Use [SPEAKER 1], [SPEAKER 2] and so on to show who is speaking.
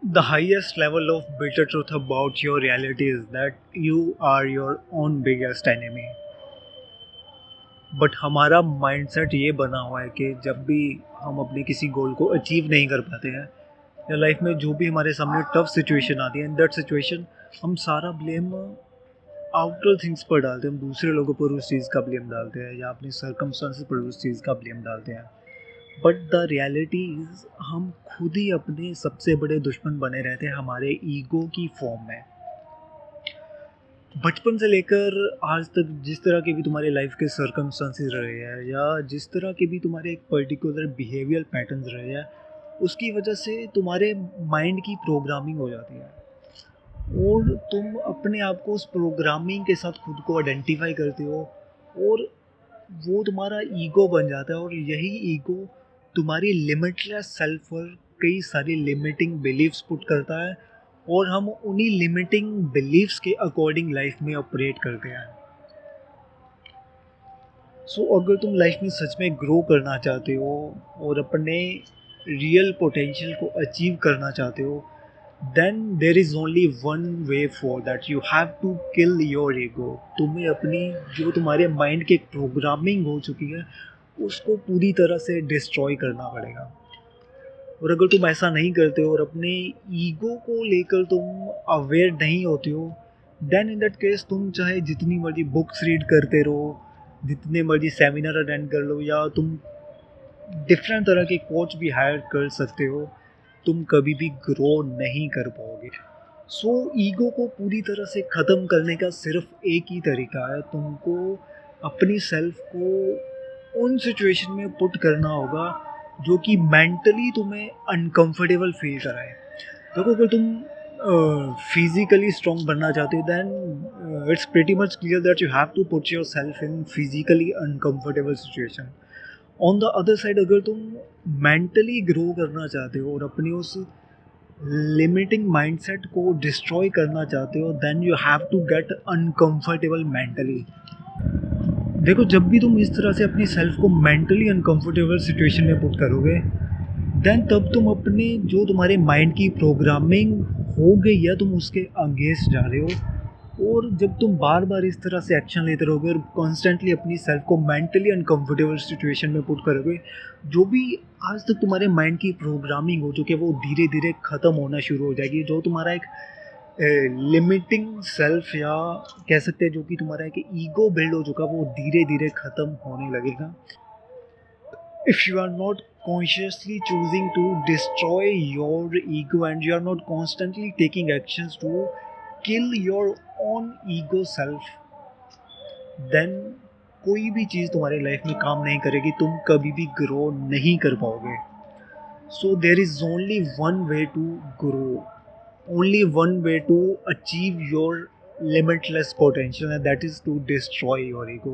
[SPEAKER 1] The highest level of bitter truth about your reality is that you are your own biggest enemy. But हमारा mindset ये बना हुआ है कि जब भी हम अपने किसी गोल को अचीव नहीं कर पाते हैं या लाइफ में जो भी हमारे सामने टफ सिचुएशन आती है, इन दैट सिचुएशन हम सारा ब्लेम आउटर थिंग्स पर डालते हैं। हम दूसरे लोगों पर उस चीज़ का ब्लेम डालते हैं या अपने सर्कमस्टांसेस पर उस चीज़ का ब्लेम डालते हैं। बट द रियलिटी इज़ हम खुद ही अपने सबसे बड़े दुश्मन बने रहते हैं हमारे ईगो की फॉर्म में। बचपन से लेकर आज तक जिस तरह के भी तुम्हारे लाइफ के सर्कमस्टांसेस रहे हैं या जिस तरह के भी तुम्हारे एक पर्टिकुलर बिहेवियल पैटर्न्स रहे हैं, उसकी वजह से तुम्हारे माइंड की प्रोग्रामिंग हो जाती है और तुम अपने आप को उस प्रोग्रामिंग के साथ खुद को आइडेंटिफाई करते हो और वो तुम्हारा ईगो बन जाता है। और यही ईगो तुम्हारी लिमिटलेस सेल्फ पर कई सारी लिमिटिंग बिलीव्स पुट करता है और हम उन्हीं लिमिटिंग बिलीव्स के अकॉर्डिंग लाइफ में ऑपरेट करते हैं। सो अगर तुम लाइफ में सच में ग्रो करना चाहते हो और अपने रियल पोटेंशियल को अचीव करना चाहते हो, then there is only one way for that. You have to kill your ego. तुम्हें अपनी जो तुम्हारे माइंड की प्रोग्रामिंग हो चुकी है उसको पूरी तरह से डिस्ट्रॉय करना पड़ेगा। और अगर तुम ऐसा नहीं करते हो और अपने ईगो को लेकर तुम अवेयर नहीं होते हो, देन इन दैट केस तुम चाहे जितनी मर्जी बुक्स रीड करते रहो, जितने मर्जी सेमिनार अटेंड कर लो या तुम डिफरेंट तरह के कोच भी हायर कर सकते हो, तुम कभी भी ग्रो नहीं कर पाओगे। सो ईगो को पूरी तरह से ख़त्म करने का सिर्फ एक ही तरीका है। तुमको अपनी सेल्फ को उन सिचुएशन में पुट करना होगा जो कि मेंटली तुम्हें अनकंफर्टेबल फील कराए। देखो, अगर तुम फिजिकली स्ट्रॉन्ग बनना चाहते हो, then it's pretty much clear that you have to put yourself in physically uncomfortable situation. On the other side, अगर तुम मेंटली ग्रो करना चाहते हो और अपनी उस लिमिटिंग माइंडसेट को डिस्ट्रॉय करना चाहते हो, then you have to get uncomfortable mentally. देखो, जब भी तुम इस तरह से अपनी सेल्फ को मेंटली अनकंफर्टेबल सिचुएशन में पुट करोगे, देन तब तुम अपने जो तुम्हारे माइंड की प्रोग्रामिंग हो गई है तुम उसके अगेंस्ट जा रहे हो। और जब तुम बार बार इस तरह से एक्शन लेते रहोगे और कॉन्स्टेंटली अपनी सेल्फ को मेंटली अनकंफर्टेबल सिचुएशन में पुट करोगे, जो भी आज तक तुम्हारे माइंड की प्रोग्रामिंग हो चुकी है वो धीरे धीरे ख़त्म होना शुरू हो जाएगी। जो तुम्हारा एक लिमिटिंग सेल्फ या कह सकते हैं जो कि तुम्हारा एक ईगो बिल्ड हो चुका, वो धीरे धीरे ख़त्म होने लगेगा। If you are not consciously choosing to destroy your ego and you are not constantly taking actions to kill your own ego self, then कोई भी चीज़ तुम्हारी लाइफ में काम नहीं करेगी, तुम कभी भी ग्रो नहीं कर पाओगे। So there is only one way to grow, only one way to achieve your limitless potential, and that is to destroy your ego.